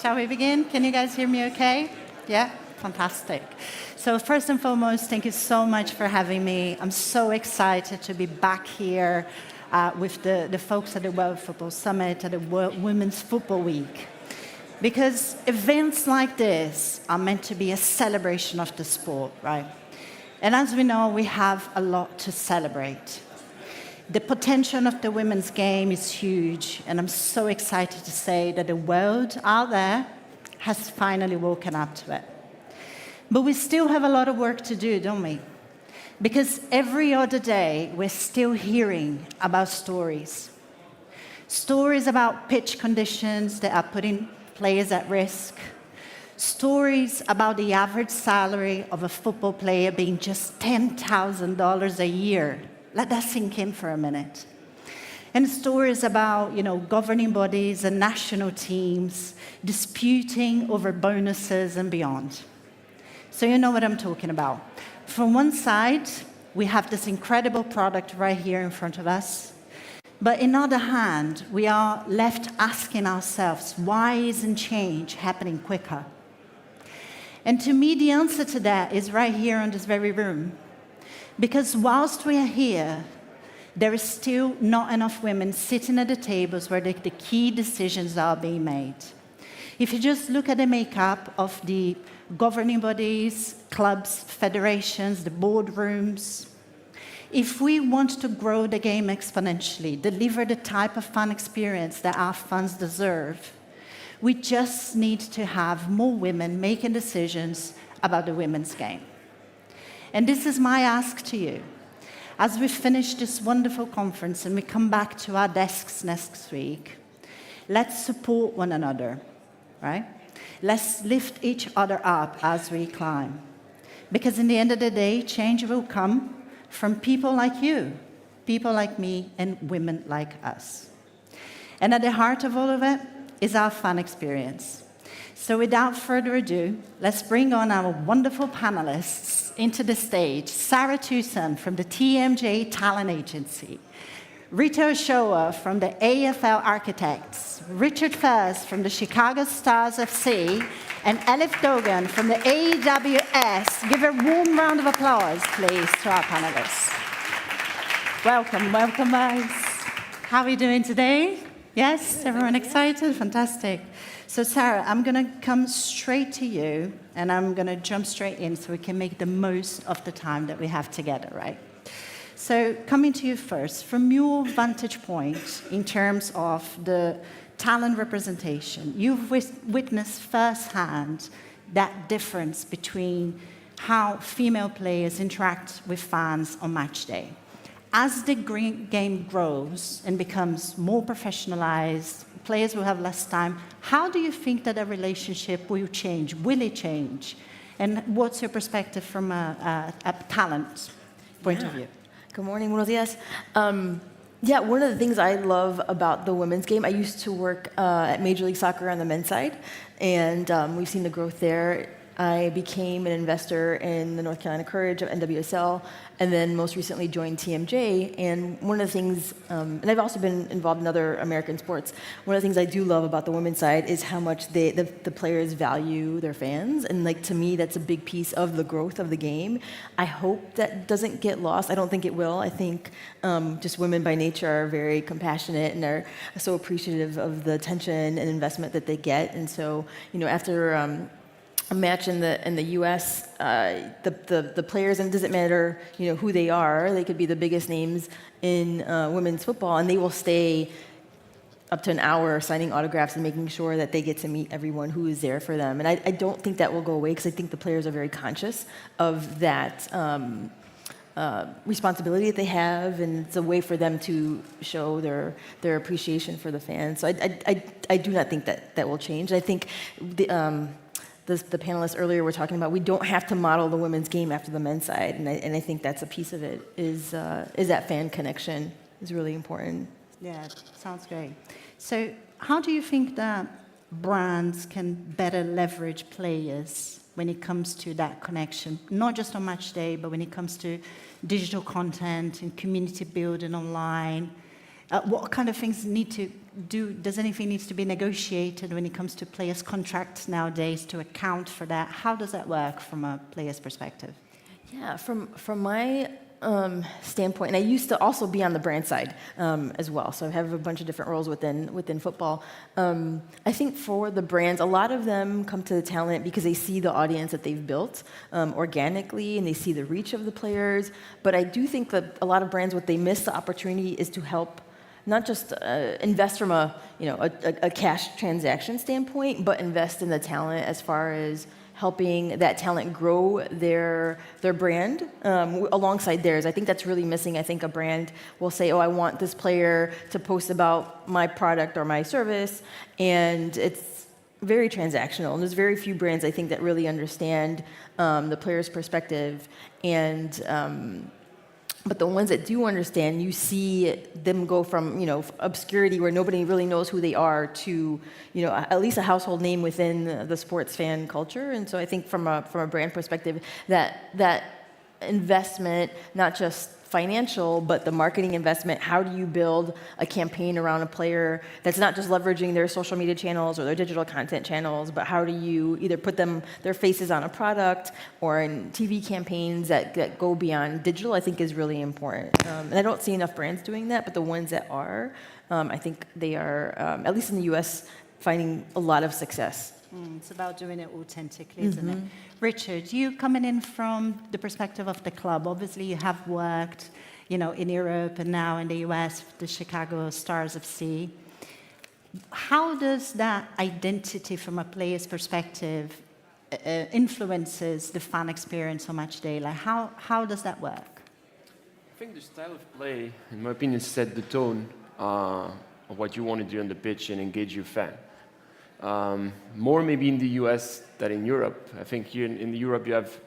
Shall we begin? Can you guys hear me okay? Yeah? Fantastic. So first and foremost, thank you so much for having me. I'm so excited to be back here with the folks at the World Football Summit, at the World Women's Football Week. Because events like this are meant to be a celebration of the sport, right? And as we know, we have a lot to celebrate. The potential of the women's game is huge, and I'm so excited to say that the world out there has finally woken up to it. But we still have a lot of work to do, don't we? Because every other day, we're still hearing about stories. Stories about pitch conditions that are putting players at risk. Stories about the average salary of a football player being just $10,000 a year. Let that sink in for a minute. And stories about, governing bodies and national teams disputing over bonuses and beyond. So you know what I'm talking about. From one side, we have this incredible product right here in front of us. But on the other hand, we are left asking ourselves, why isn't change happening quicker? And to me, the answer to that is right here in this very room. Because whilst we are here, there is still not enough women sitting at the tables where the key decisions are being made. If you just look at the makeup of the governing bodies, clubs, federations, the boardrooms, if we want to grow the game exponentially, deliver the type of fun experience that our fans deserve, we just need to have more women making decisions about the women's game. And this is my ask to you. As we finish this wonderful conference and we come back to our desks next week, let's support one another, right? Let's lift each other up as we climb. Because in the end of the day, change will come from people like you, people like me, and women like us. And at the heart of all of it is our fun experience. So without further ado, let's bring on our wonderful panelists into the stage. Sara Toussaint from the TMJ Talent Agency, Rita Ochoa from the AFL Architects, Richard Feuz from the Chicago Stars FC, and Elif Dogan from the AWS. Give a warm round of applause, please, to our panelists. Welcome, guys. How are we doing today? Yes, everyone excited? Fantastic. So Sara, I'm going to come straight to you, and I'm going to jump straight in so we can make the most of the time that we have together, right? So coming to you first, from your vantage point in terms of the talent representation, you've witnessed firsthand that difference between how female players interact with fans on match day. As the game grows and becomes more professionalized, players will have less time. How do you think that a relationship will change? Will it change? And what's your perspective from a talent point of view? Good morning, buenos dias. One of the things I love about the women's game, I used to work at Major League Soccer on the men's side, and we've seen the growth there. I became an investor in the North Carolina Courage of NWSL, and then most recently joined TMJ. And one of the things, and I've also been involved in other American sports, one of the things I do love about the women's side is how much the players value their fans. And to me, that's a big piece of the growth of the game. I hope that doesn't get lost. I don't think it will. I think just women by nature are very compassionate and are so appreciative of the attention and investment that they get. And so, after a match in the U.S., the players, and it doesn't matter, who they are. They could be the biggest names in women's football, and they will stay up to an hour signing autographs and making sure that they get to meet everyone who is there for them. And I don't think that will go away because I think the players are very conscious of that responsibility that they have, and it's a way for them to show their appreciation for the fans. So I do not think that will change. I think the panelists earlier were talking about we don't have to model the women's game after the men's side, and I think that's a piece of it, is that fan connection is really important. Yeah, sounds great. So how do you think that brands can better leverage players when it comes to that connection, not just on match day, but when it comes to digital content and community building online? What kind of things need to do? Does anything need to be negotiated when it comes to players' contracts nowadays to account for that? How does that work from a player's perspective? Yeah, from my standpoint, and I used to also be on the brand side as well, so I have a bunch of different roles within football. I think for the brands, a lot of them come to the talent because they see the audience that they've built organically, and they see the reach of the players. But I do think that a lot of brands, what they miss the opportunity is to help not just invest from a cash transaction standpoint, but invest in the talent as far as helping that talent grow their brand alongside theirs. I think that's really missing. I think a brand will say, oh, I want this player to post about my product or my service, and it's very transactional. And there's very few brands, I think, that really understand the player's perspective. And but the ones that do understand, you see them go from obscurity where nobody really knows who they are to at least a household name within the sports fan culture. And so I think from a brand perspective, that investment, not just financial, but the marketing investment, how do you build a campaign around a player that's not just leveraging their social media channels or their digital content channels, but how do you either put their faces on a product or in TV campaigns that go beyond digital, I think is really important. And I don't see enough brands doing that, but the ones that are, I think they are, at least in the US, finding a lot of success. It's about doing it authentically, isn't it? Richard, you coming in from the perspective of the club, obviously you have worked, in Europe and now in the US, the Chicago Stars FC. How does that identity from a player's perspective influences the fan experience on match day? Like how does that work? I think the style of play, in my opinion, set the tone of what you want to do on the pitch and engage your fan. More maybe in the US than in Europe. I think here in Europe you have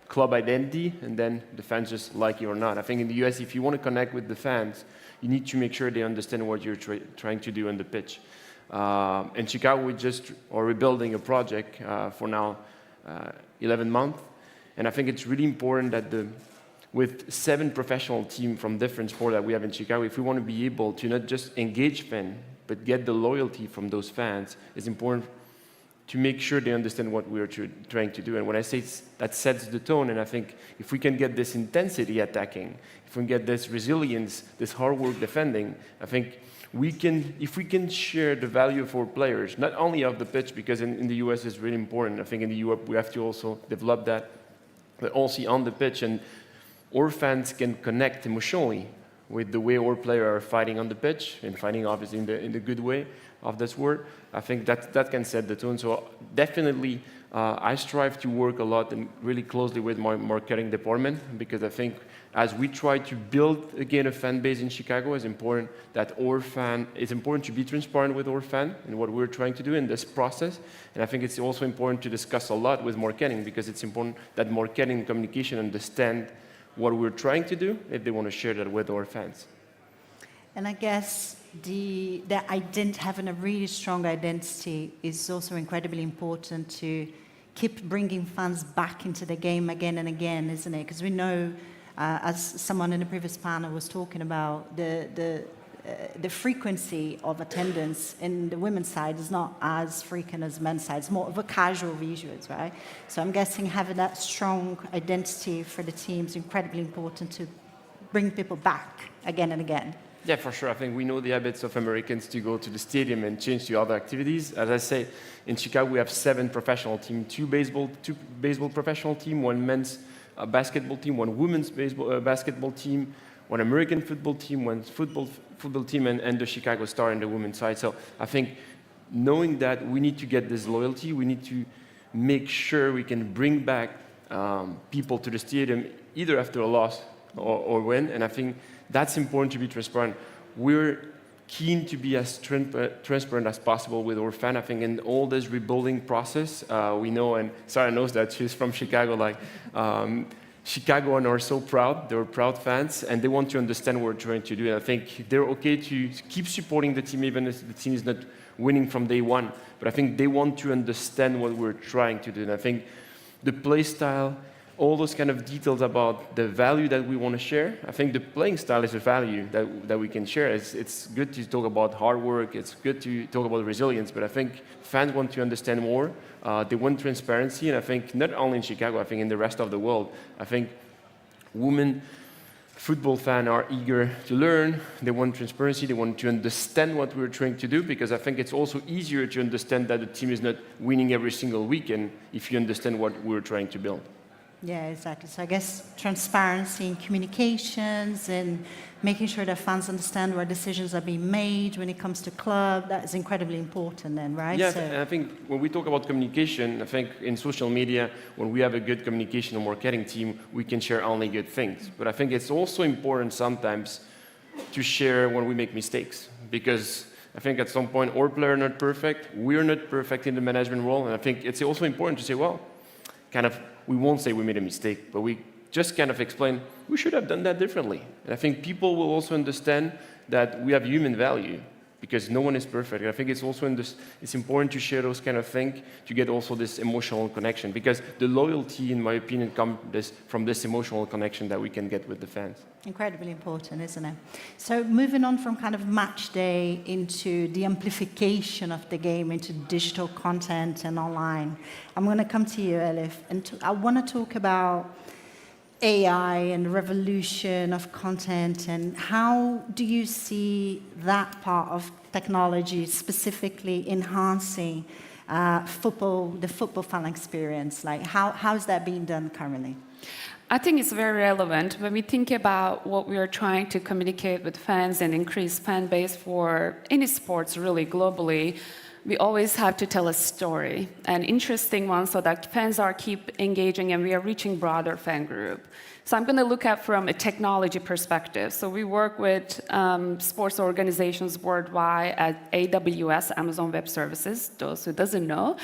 club identity, and then the fans just like you or not. I think in the US, if you want to connect with the fans, you need to make sure they understand what you're trying to do on the pitch. In Chicago, we just are rebuilding a project for now 11 months, and I think it's really important that with 7 professional teams from different sports that we have in Chicago, if we want to be able to not just engage fans, but get the loyalty from those fans, it's important to make sure they understand what we're trying to do. And when I say that sets the tone, and I think if we can get this intensity attacking, if we can get this resilience, this hard work defending, I think if we can share the value for players, not only off the pitch, because in the US it's really important. I think in the Europe we have to also develop that, but also on the pitch, and our fans can connect emotionally with the way our players are fighting on the pitch, and fighting obviously in the good way of this word. I think that can set the tone. So definitely, I strive to work a lot and really closely with my marketing department, because I think as we try to build again a fan base in Chicago, it's important to be transparent with our fan and what we're trying to do in this process. And I think it's also important to discuss a lot with marketing, because it's important that marketing and communication understand what we're trying to do if they want to share that with our fans. And I guess having a really strong identity is also incredibly important to keep bringing fans back into the game again and again, isn't it? Because we know, as someone in the previous panel was talking about, the frequency of attendance in the women's side is not as frequent as men's side. It's more of a casual visuals, right? So I'm guessing having that strong identity for the team is incredibly important to bring people back again and again. Yeah, for sure. I think we know the habits of Americans to go to the stadium and change to other activities. As I say, in Chicago we have 7 professional teams, 2 baseball professional team, 1 men's basketball team, 1 women's basketball team, 1 American football team, 1 football team, and the Chicago Star in the women's side. So I think knowing that we need to get this loyalty, we need to make sure we can bring back people to the stadium either after a loss or win. And I think that's important to be transparent. We're keen to be as transparent as possible with our fan. I think in all this rebuilding process, we know, and Sara knows that she's from Chicago, Chicagoans are so proud. They're proud fans, and they want to understand what we're trying to do. And I think they're okay to keep supporting the team even if the team is not winning from day one. But I think they want to understand what we're trying to do. And I think the play style, all those kind of details about the value that we want to share. I think the playing style is a value that we can share. It's good to talk about hard work. It's good to talk about resilience. But I think fans want to understand more. They want transparency. And I think not only in Chicago, I think in the rest of the world, I think women football fans are eager to learn. They want transparency. They want to understand what we're trying to do, because I think it's also easier to understand that the team is not winning every single weekend if you understand what we're trying to build. Yeah, exactly. So I guess transparency in communications and making sure that fans understand where decisions are being made when it comes to club, that is incredibly important then, right? Yeah, so, I think when we talk about communication, I think in social media, when we have a good communication and marketing team, we can share only good things. But I think it's also important sometimes to share when we make mistakes, because I think at some point our players are not perfect, we're not perfect in the management role, and I think it's also important to say, well, kind of, we won't say we made a mistake, but we just kind of explain, we should have done that differently. And I think people will also understand that we have human value, because no one is perfect. And I think it's also it's important to share those kind of things to get also this emotional connection, because the loyalty, in my opinion, comes from this emotional connection that we can get with the fans. Incredibly important, isn't it? So moving on from kind of match day into the amplification of the game into digital content and online, I'm going to come to you, Elif, and I want to talk about AI and the revolution of content, and how do you see that part of technology specifically enhancing the football fan experience? Like, how's that being done currently? I think it's very relevant when we think about what we are trying to communicate with fans and increase fan base for any sports really globally. We always have to tell a story, an interesting one, so that fans are keep engaging and we are reaching broader fan group. So I'm going to look at from a technology perspective. So we work with sports organizations worldwide at AWS, Amazon Web Services, those who doesn't know.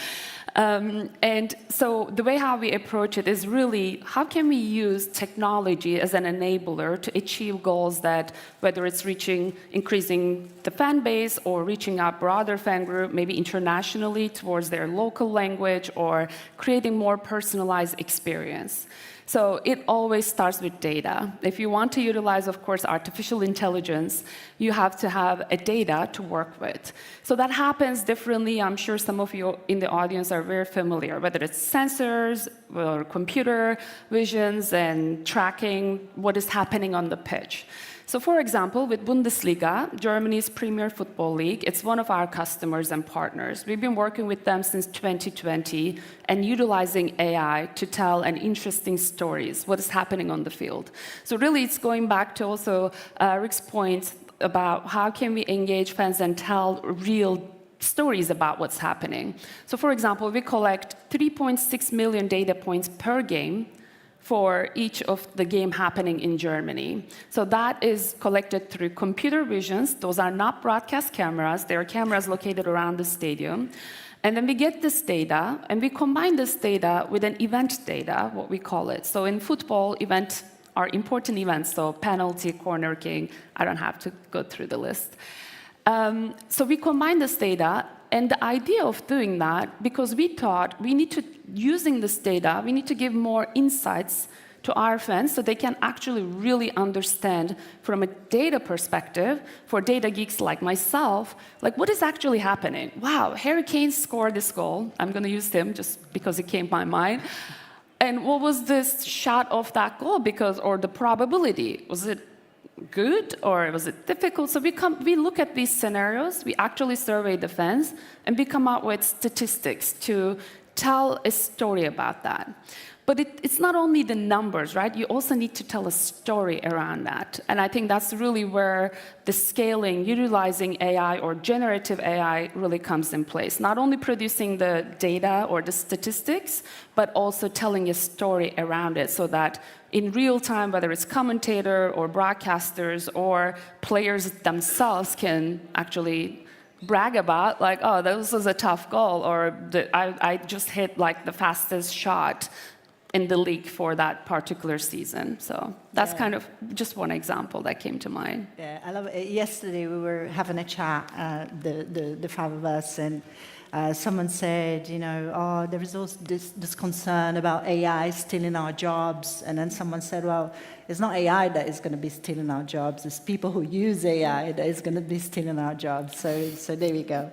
And so the way how we approach it is really, how can we use technology as an enabler to achieve goals that, whether it's increasing the fan base or reaching a broader fan group, maybe internationally towards their local language, or creating more personalized experience. So it always starts with data. If you want to utilize, of course, artificial intelligence, you have to have a data to work with. So that happens differently. I'm sure some of you in the audience are very familiar, whether it's sensors or computer visions and tracking what is happening on the pitch. So for example, with Bundesliga, Germany's premier football league, it's one of our customers and partners. We've been working with them since 2020 and utilizing AI to tell an interesting stories, what is happening on the field. So really it's going back to also Rick's point about how can we engage fans and tell real stories about what's happening. So for example, we collect 3.6 million data points per game for each of the game happening in Germany. So that is collected through computer visions. Those are not broadcast cameras. They are cameras located around the stadium. And then we get this data, and we combine this data with an event data, what we call it. So in football, events are important events, so penalty, corner kick. I don't have to go through the list. So we combine this data, and the idea of doing that, because we thought we need to, using this data, we need to give more insights to our fans so they can actually really understand from a data perspective, for data geeks like myself, like what is actually happening. Wow, Harry Kane scored this goal. I'm going to use him just because it came to my mind. And what was this shot of that goal? Or the probability, was it good or was it difficult? So we look at these scenarios, we actually survey the fans, and we come out with statistics to tell a story about that. But it's not only the numbers, right? You also need to tell a story around that. And I think that's really where the scaling, utilizing AI or generative AI really comes in place. Not only producing the data or the statistics, but also telling a story around it so that in real time, whether it's commentator or broadcasters or players themselves can actually brag about, like, oh, this was a tough goal, or I just hit like the fastest shot in the league for that particular season. So that's kind of just one example that came to mind. Yeah, I love it. Yesterday we were having a chat, the five of us, and someone said, oh, there is also this concern about AI stealing our jobs. And then someone said, well, it's not AI that is going to be stealing our jobs. It's people who use AI that is going to be stealing our jobs. So there we go.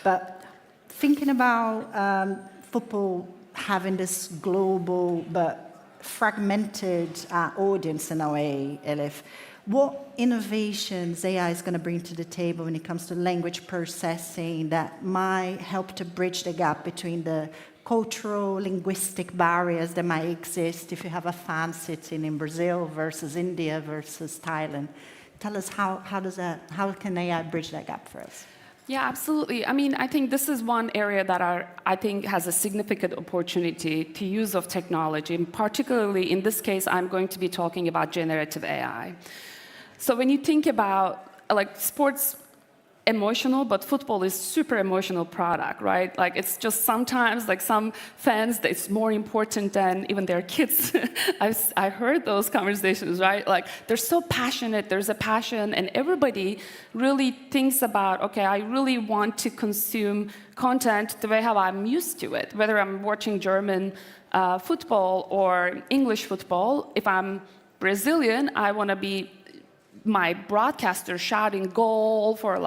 But thinking about football having this global but fragmented audience in a way, Elif, what innovations AI is going to bring to the table when it comes to language processing that might help to bridge the gap between the cultural, linguistic barriers that might exist if you have a fan sitting in Brazil versus India versus Thailand? Tell us how can AI bridge that gap for us? Yeah, absolutely. I mean, I think this is one area that I think has a significant opportunity to use of technology. And particularly in this case, I'm going to be talking about generative AI. So when you think about sports, emotional, but football is super emotional product, right? Like it's just sometimes some fans, it's more important than even their kids. I heard those conversations, right? Like they're so passionate, there's a passion, and everybody really thinks about, okay, I really want to consume content the way how I'm used to it, whether I'm watching German football or English football. If I'm Brazilian, I want to be my broadcaster shouting goal for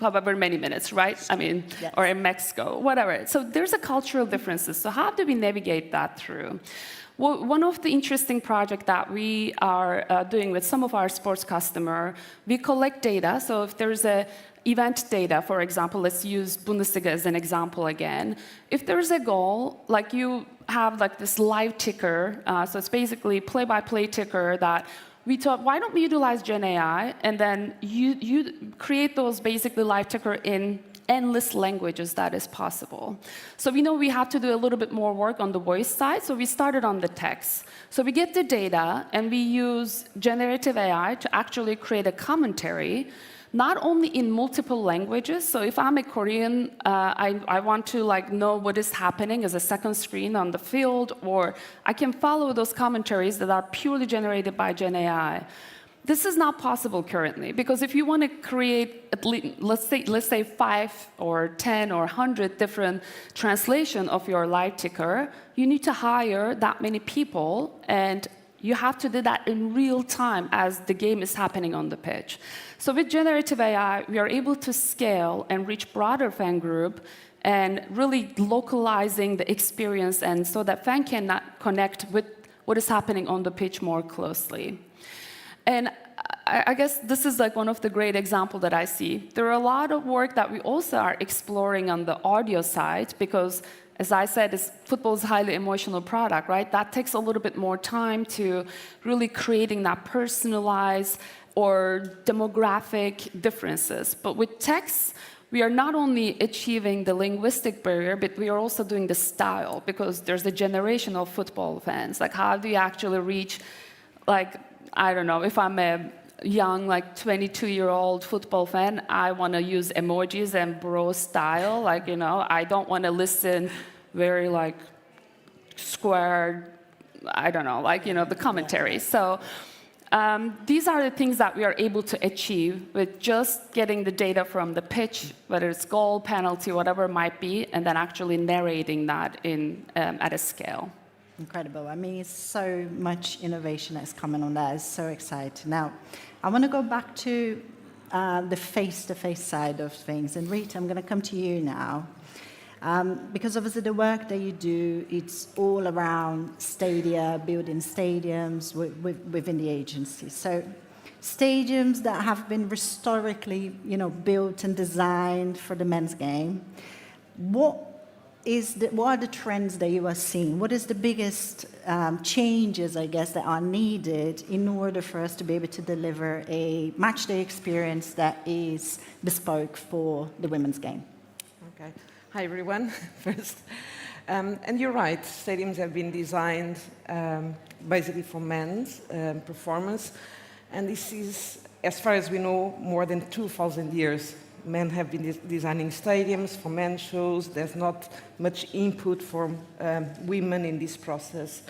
however many minutes, right? I mean, yes. Or in Mexico, whatever. So there's a cultural differences. So how do we navigate that through? Well, one of the interesting projects that we are doing with some of our sports customers, we collect data. So if there's a event data, for example, let's use Bundesliga as an example again. If there's a goal, you have this live ticker, so it's basically play-by-play ticker that we thought, why don't we utilize Gen AI and then you create those basically live ticker in endless languages that is possible. So we know we have to do a little bit more work on the voice side, so we started on the text. So we get the data and we use generative AI to actually create a commentary, not only in multiple languages. So if I'm a Korean, I want to know what is happening as a second screen on the field, or I can follow those commentaries that are purely generated by Gen AI. This is not possible currently, because if you want to create at least, let's say 5 or 10 or 100 different translation of your live ticker, you need to hire that many people, and you have to do that in real time as the game is happening on the pitch. So with generative AI, we are able to scale and reach broader fan group and really localizing the experience, and so that fan can connect with what is happening on the pitch more closely. And I guess this is one of the great examples that I see. There are a lot of work that we also are exploring on the audio side, because as I said, football is a highly emotional product, right? That takes a little bit more time to really creating that personalized or demographic differences. But with text, we are not only achieving the linguistic barrier, but we are also doing the style, because there's a generation of football fans. How do you actually reach, I don't know, if I'm a young, 22-year-old football fan, I want to use emojis and bro style. I don't want to listen very, square, I don't know, the commentary. So these are the things that we are able to achieve with just getting the data from the pitch, whether it's goal, penalty, whatever it might be, and then actually narrating that at a scale. Incredible. I mean, it's so much innovation that's coming on that. It's so exciting. Now, I want to go back to the face-to-face side of things. And Rita, I'm going to come to you now. Because obviously the work that you do, it's all around stadia, building stadiums within the agency. So stadiums that have been historically, built and designed for the men's game. What are the trends that you are seeing? What is the biggest changes, I guess, that are needed in order for us to be able to deliver a match-day experience that is bespoke for the women's game? Okay. Hi, everyone, first. And you're right, stadiums have been designed basically for men's performance. And this is, as far as we know, more than 2,000 years men have been designing stadiums for men's shows. There's not much input from women in this process.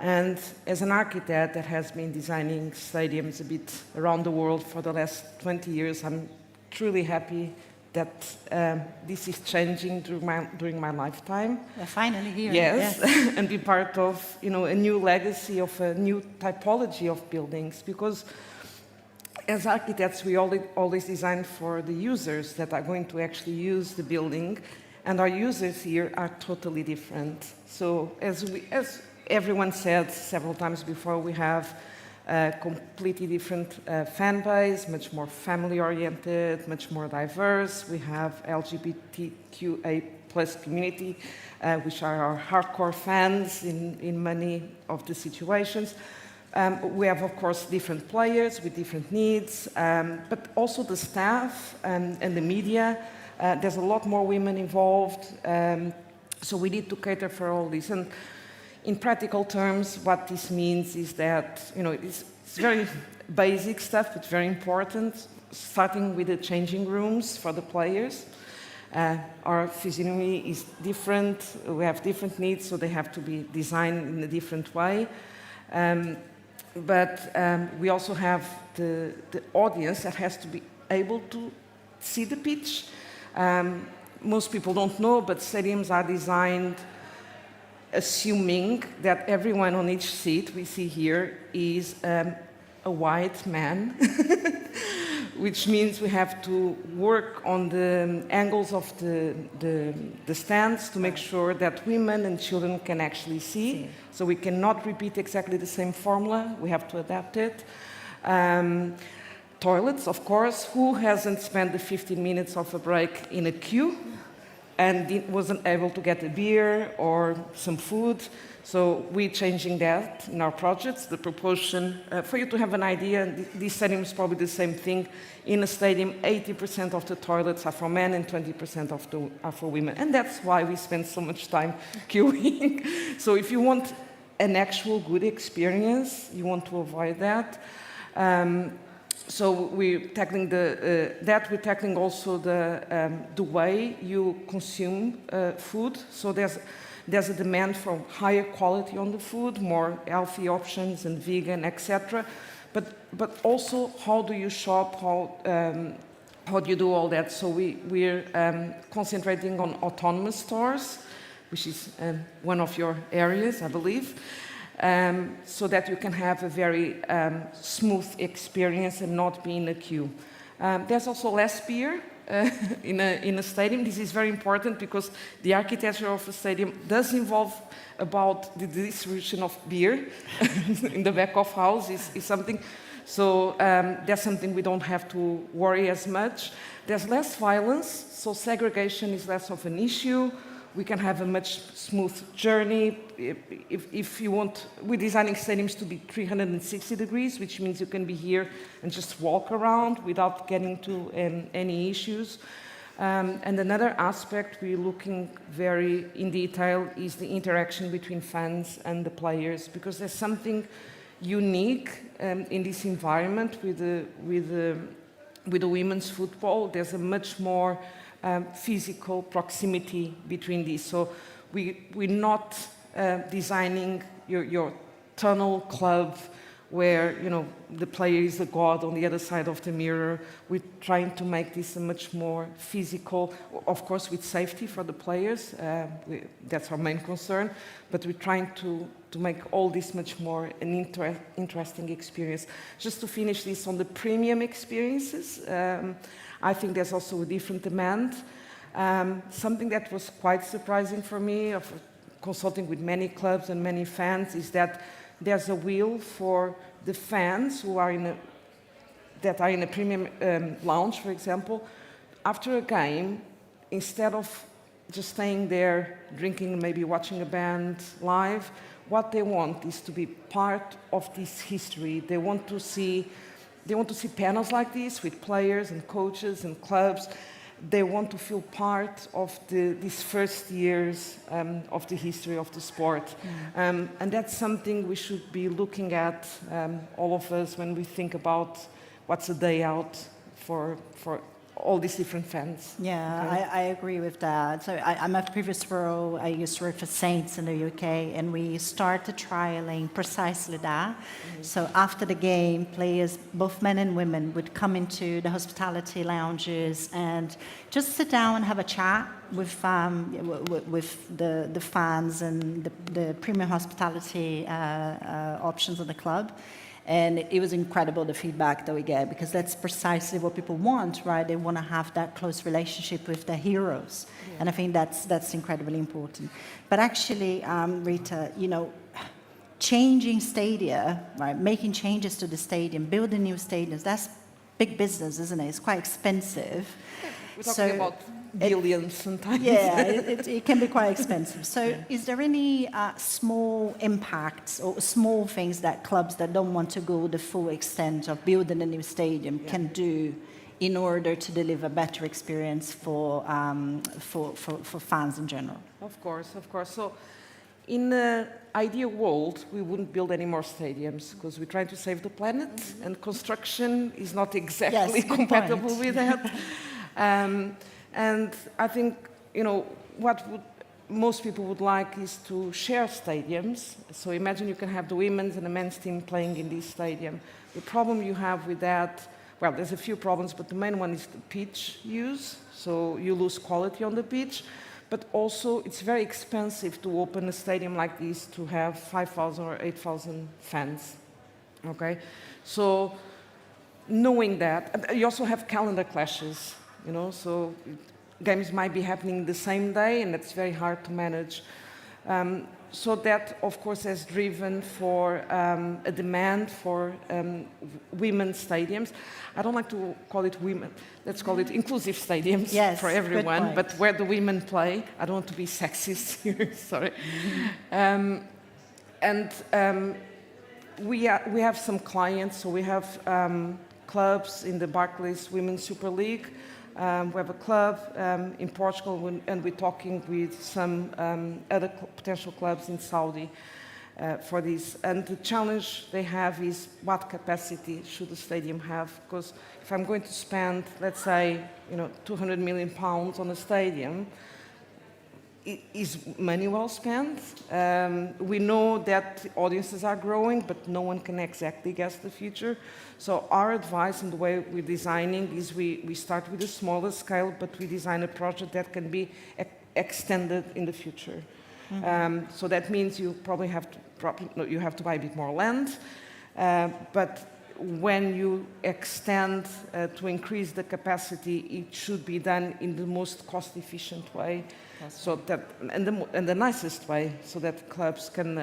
And as an architect that has been designing stadiums a bit around the world for the last 20 years, I'm truly happy that this is changing during my lifetime. We're finally here. Yes, yes. And be part of a new legacy of a new typology of buildings, because as architects we always design for the users that are going to actually use the building, and our users here are totally different. So as everyone said several times before, we have a completely different fan base, much more family-oriented, much more diverse. We have LGBTQA+ community, which are our hardcore fans in many of the situations. We have, of course, different players with different needs, but also the staff and the media. There's a lot more women involved, so we need to cater for all this. And in practical terms, what this means is that, it's very basic stuff, but very important, starting with the changing rooms for the players. Our physiognomy is different, we have different needs, so they have to be designed in a different way. But we also have the audience that has to be able to see the pitch. Most people don't know, but stadiums are designed assuming that everyone on each seat we see here is a white man, which means we have to work on the angles of the stands to make sure that women and children can actually see. So we cannot repeat exactly the same formula, we have to adapt it. Toilets, of course. Who hasn't spent the 15 minutes of a break in a queue and wasn't able to get a beer or some food? So we're changing that in our projects, the proportion. For you to have an idea, this stadium is probably the same thing. In a stadium, 80% of the toilets are for men and 20% are for women. And that's why we spend so much time queuing. So if you want an actual good experience, you want to avoid that. So we're tackling that. We're tackling also the way you consume food. So there's a demand for higher quality on the food, more healthy options and vegan, etc. But also, how do you shop? How do you do all that? So we're concentrating on autonomous stores, which is one of your areas, I believe. So that you can have a very smooth experience and not be in a queue. There's also less beer in a stadium. This is very important because the architecture of a stadium does involve about the distribution of beer in the back of house is something. So that's something we don't have to worry as much. There's less violence, so segregation is less of an issue. We can have a much smooth journey. If you want, we're designing stadiums to be 360 degrees, which means you can be here and just walk around without getting to any issues. And another aspect we're looking very in detail is the interaction between fans and the players, because there's something unique in this environment with the women's football. There's a much more physical proximity between these. So we're not designing your tunnel club where the player is a god on the other side of the mirror. We're trying to make this a much more physical, of course with safety for the players, that's our main concern, but we're trying to make all this much more an interesting experience. Just to finish this on the premium experiences, I think there's also a different demand. Something that was quite surprising for me, of consulting with many clubs and many fans, is that there's a will for the fans who are in a premium lounge, for example, after a game, instead of just staying there, drinking, maybe watching a band live, what they want is to be part of this history. They want to see panels like this with players and coaches and clubs. They want to feel part of these first years of the history of the sport. And that's something we should be looking at, all of us, when we think about what's a day out for all these different fans. Yeah, Okay? I agree with that. So I'm a previous role, I used to work for Saints in the UK, and we started trialing precisely that. So after the game, players, both men and women, would come into the hospitality lounges and just sit down and have a chat with the fans and the premium hospitality options of the club. And it was incredible, the feedback that we get, because that's precisely what people want, right? They want to have that close relationship with their heroes. Yeah. And I think that's incredibly important. But actually, Rita, you know, changing stadia, right? Making changes to the stadium, building new stadiums, that's big business, isn't it? It's quite expensive. We're talking about billions sometimes. Yeah, it can be quite expensive. So is there any small impacts or small things that clubs that don't want to go the full extent of building a new stadium can do in order to deliver better experience for fans in general? Of course. So in the ideal world, we wouldn't build any more stadiums because we're trying to save the planet, and construction is not exactly compatible with that. And I think, you know, most people would like is to share stadiums. So imagine you can have the women's and the men's team playing in this stadium. The problem you have with that, well, there's a few problems, but the main one is the pitch use. So you lose quality on the pitch. But also, it's very expensive to open a stadium like this to have 5,000 or 8,000 fans. Okay? So knowing that, you also have calendar clashes. You know, so games might be happening the same day, and it's very hard to manage. So that, of course, has driven for a demand for women's stadiums. I don't like to call it women. Let's call it inclusive stadiums for everyone, but where the women play. I don't want to be sexist here, sorry. We have some clients, so we have clubs in the Barclays Women's Super League. We have a club in Portugal, and we're talking with some other potential clubs in Saudi for this. And the challenge they have is what capacity should the stadium have? Because if I'm going to spend, let's say, you know, £200 million on a stadium, is money well spent? We know that audiences are growing, but no one can exactly guess the future. So our advice and the way we're designing is we start with a smaller scale, but we design a project that can be extended in the future. Mm-hmm. So that means you probably have to buy a bit more land, but when you extend to increase the capacity, it should be done in the most cost-efficient way, so that and the nicest way, so that clubs can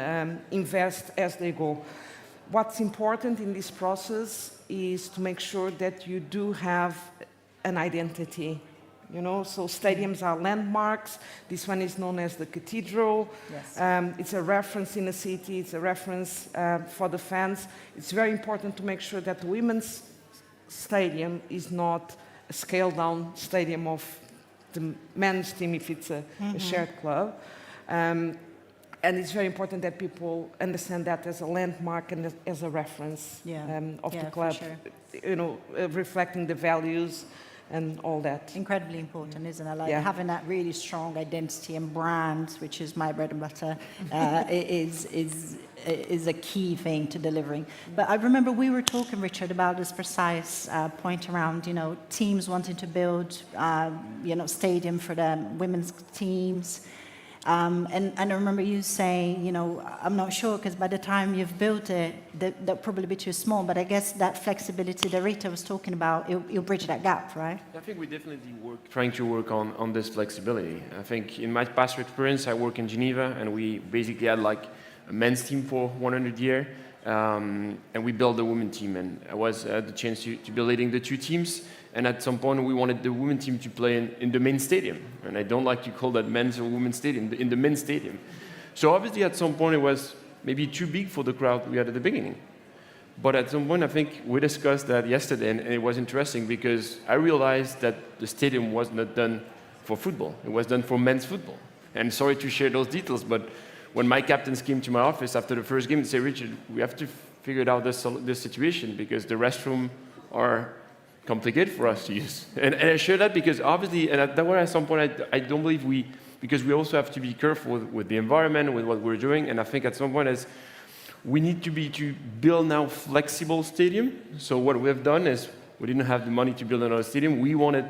invest as they go. What's important in this process is to make sure that you do have an identity. You know, so stadiums are landmarks. This one is known as the Cathedral. Yes. It's a reference in a city. It's a reference for the fans. It's very important to make sure that the women's stadium is not a scaled-down stadium of the men's team if it's a shared club. And it's very important that people understand that as a landmark and as a reference of the club. Sure. You know, reflecting the values and all that. Incredibly important, isn't it? Like having that really strong identity and brand, which is my bread and butter, is a key thing to delivering. But I remember we were talking, Richard, about this precise point around, you know, teams wanting to build, stadium for the women's teams. And I remember you saying, you know, I'm not sure because by the time you've built it, they'll probably be too small. But I guess that flexibility that Rita was talking about, it'll bridge that gap, right? I think we definitely trying to work on this flexibility. I think in my past experience, I work in Geneva, and we basically had like a men's team for 100 years, and we built a women's team. And I was had the chance to be leading the two teams. And at some point, we wanted the women's team to play in the main stadium. And I don't like to call that men's or women's stadium, in the men's stadium. So obviously, at some point, it was maybe too big for the crowd we had at the beginning. But at some point, I think we discussed that yesterday, and it was interesting because I realized that the stadium was not done for football. It was done for men's football. And sorry to share those details, but when my captains came to my office after the first game, they said, Richard, we have to figure out this situation because the restroom are complicated for us to use. And I share that because obviously, and that way at some point, I don't believe because we also have to be careful with the environment, with what we're doing, and I think at some point is we need to build now flexible stadium. So what we have done is we didn't have the money to build another stadium. We wanted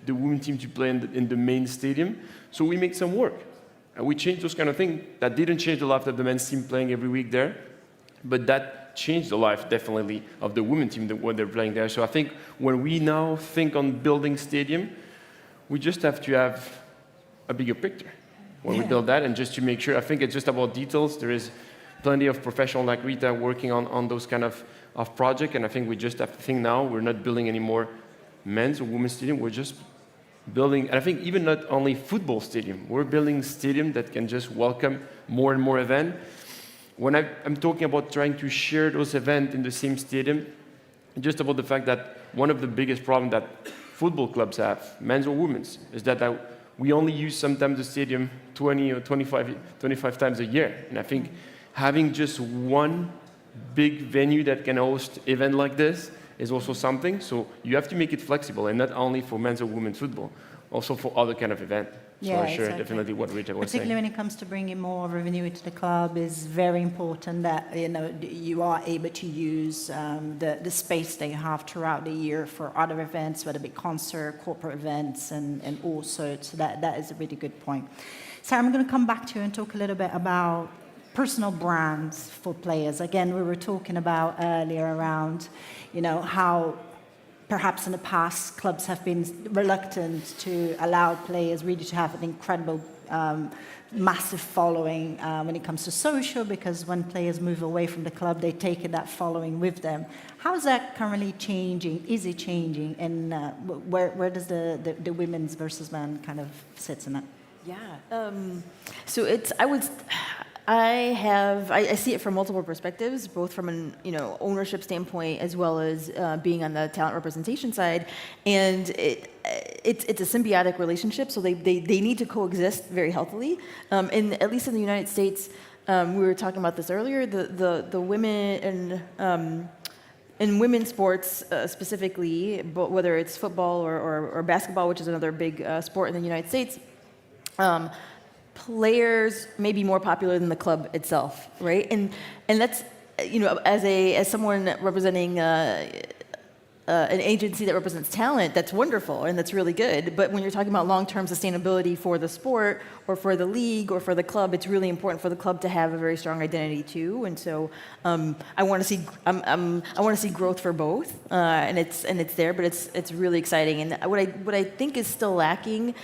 the women's team to play in the main stadium, so we make some work. And we changed those kind of things. That didn't change the life of the men's team playing every week there, but that changed the life, definitely, of the women's team when they're playing there. So I think when we now think on building stadium, we just have to have a bigger picture when we build that, and just to make sure, I think it's just about details. There is plenty of professionals like Rita working on those kind of projects, and I think we just have to think now, we're not building any more men's or women's stadium, we're just building, and I think even not only football stadium, we're building stadium that can just welcome more and more events. When I'm talking about trying to share those events in the same stadium, just about the fact that one of the biggest problems that football clubs have, men's or women's, is that we only use sometimes the stadium 20 or 25 times a year. And I think having just one big venue that can host an event like this is also something. So you have to make it flexible, and not only for men's or women's football, also for other kind of events. So Yeah, I share exactly. definitely what Rita was Particularly saying. when it comes to bringing more revenue into the club, is very important that you are able to use the space that you have throughout the year for other events, whether it be concert, corporate events, and also. So that is a really good point. Sarah, I'm going to come back to you and talk a little bit about personal brands for players. Again, we were talking about earlier around, how perhaps in the past, clubs have been reluctant to allow players really to have an incredible, massive following when it comes to social, because when players move away from the club, they take that following with them. How is that currently changing? Is it changing? And where does the women's versus men kind of sits in that? Yeah. So I see it from multiple perspectives, both from an ownership standpoint as well as being on the talent representation side, and it's a symbiotic relationship. So they need to coexist very healthily. And at least in the United States, we were talking about this earlier. The women in women's sports specifically, but whether it's football or basketball, which is another big sport in the United States. Players may be more popular than the club itself, right? And that's as someone representing an agency that represents talent, that's wonderful and that's really good. But when you're talking about long-term sustainability for the sport or for the league or for the club, it's really important for the club to have a very strong identity too. And so I want to see growth for both, and it's there, but it's really exciting. And what I think is still lacking.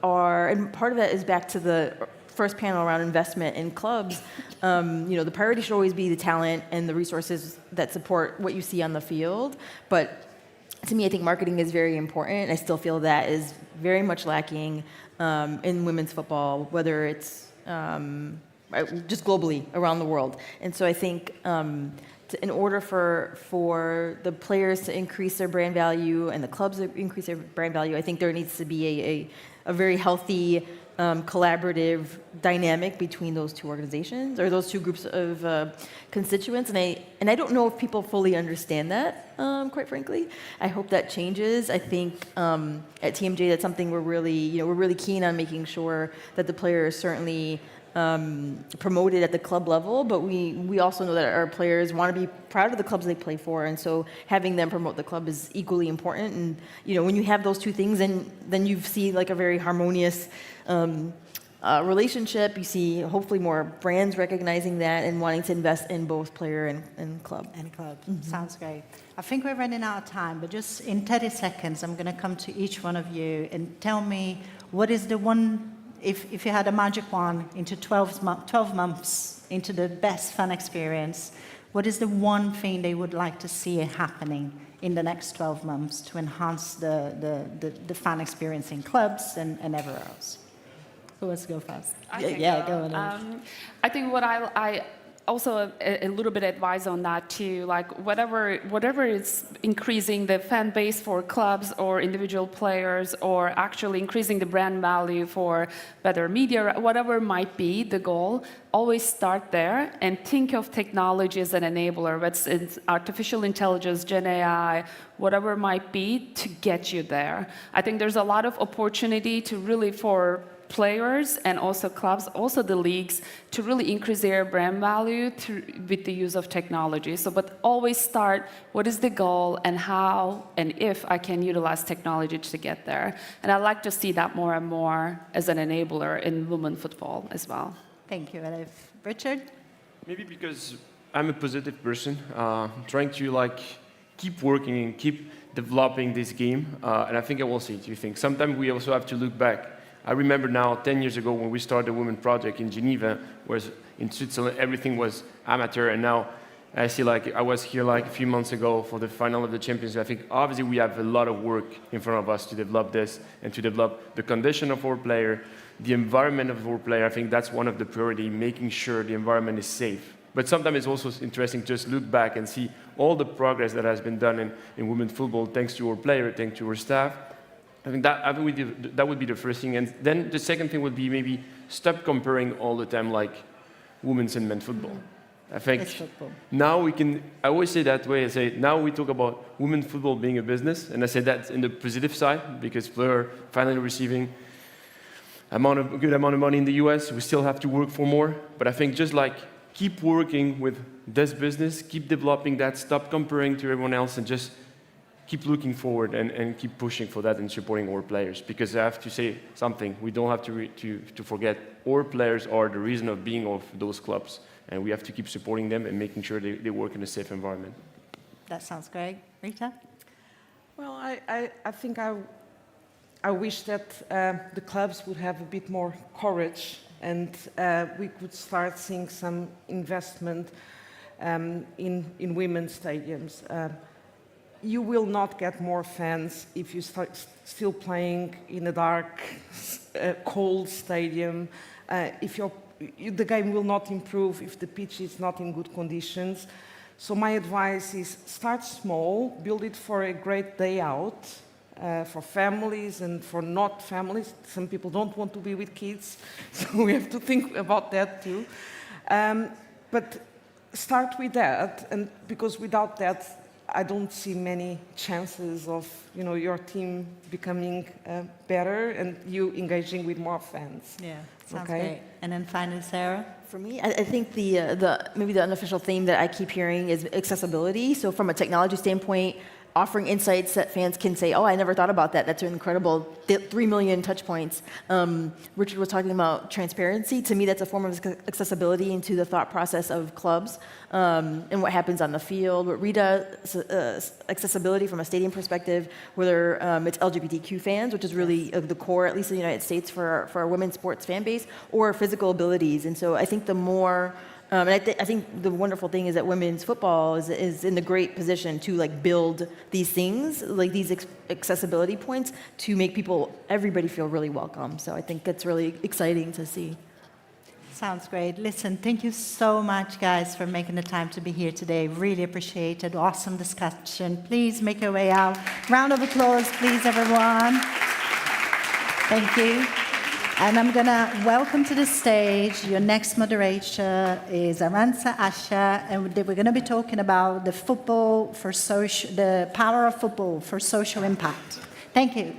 And part of that is back to the first panel around investment in clubs. The priority should always be the talent and the resources that support what you see on the field. But to me, I think marketing is very important. I still feel that is very much lacking in women's football, whether it's just globally around the world. And so I think in order for the players to increase their brand value and the clubs to increase their brand value, I think there needs to be a very healthy, collaborative dynamic between those two organizations or those two groups of constituents. And I don't know if people fully understand that, quite frankly. I hope that changes. I think at TMJ, that's something we're really keen on making sure that the players certainly promoted at the club level, but we also know that our players want to be proud of the clubs they play for, and so having them promote the club is equally important. And when you have those two things, then you see like a very harmonious relationship. You see hopefully more brands recognizing that and wanting to invest in both player and club. And club. Mm-hmm. Sounds great. I think we're running out of time, but just in 30 seconds, I'm going to come to each one of you and tell me what is the one. If you had a magic wand into 12 months into the best fan experience, what is the one thing they would like to see happening in the next 12 months to enhance the fan experience in clubs and everywhere else? Who wants to go first? I can go on. I think what I also a little bit advice on that too. Like whatever is increasing the fan base for clubs or individual players, or actually increasing the brand value for better media, whatever might be the goal, always start there and think of technology as an enabler. Whether it's artificial intelligence, Gen AI, whatever it might be, to get you there. I think there's a lot of opportunity to really for players and also clubs, also the leagues, to really increase their brand value with the use of technology. So, but always start, what is the goal and how and if I can utilize technology to get there. And I'd like to see that more and more as an enabler in women's football as well. Thank you, Elif. Richard? Maybe because I'm a positive person, trying to like keep working and keep developing this game. And I think I will say two things. Sometimes we also have to look back. I remember now, 10 years ago, when we started the Women Project in Geneva, whereas in Switzerland, everything was amateur, and now I see like, I was here like a few months ago for the final of the Champions League. I think obviously we have a lot of work in front of us to develop this and to develop the condition of our player, the environment of our player. I think that's one of the priority, making sure the environment is safe. But sometimes it's also interesting to just look back and see all the progress that has been done in women's football, thanks to our player, thanks to our staff. I think that would be the first thing. And then the second thing would be maybe stop comparing all the time like women's and men's football. I think now we can, I always say that way, I say now we talk about women's football being a business, and I say that's in the positive side because players finally receiving a good amount of money in the US. We still have to work for more, but I think just like keep working with this business, keep developing that, stop comparing to everyone else, and just keep looking forward and keep pushing for that and supporting our players. Because I have to say something, we don't have to forget our players are the reason of being of those clubs, and we have to keep supporting them and making sure they work in a safe environment. That sounds great. Rita? Well, I think I wish that the clubs would have a bit more courage, and we could start seeing some investment in women's stadiums. You will not get more fans if you start still playing in a dark, cold stadium. The game will not improve if the pitch is not in good conditions. So my advice is start small, build it for a great day out, for families and for not families. Some people don't want to be with kids, so we have to think about that too. But start with that, and because without that, I don't see many chances of your team becoming better and you engaging with more fans. Yeah, sounds great. And then finally, Sarah? For me, I think maybe the unofficial theme that I keep hearing is accessibility. So from a technology standpoint, offering insights that fans can say, oh, I never thought about that. That's an incredible 3 million touch points. Richard was talking about transparency. To me, that's a form of accessibility into the thought process of clubs and what happens on the field. With Rita, accessibility from a stadium perspective, whether it's LGBTQ fans, which is really the core, at least in the United States, for our women's sports fan base, or physical abilities. And so I think the more and I think the wonderful thing is that women's football is in the great position to like build these things, like these accessibility points, to make everybody feel really welcome. So I think that's really exciting to see. Sounds great. Listen, thank you so much, guys, for making the time to be here today. Really appreciate it. Awesome discussion. Please make your way out. Round of applause, please, everyone. Thank you. And I'm going to welcome to the stage your next moderator is Arantxa Asha, and we're going to be talking about the power of football for social impact. Thank you.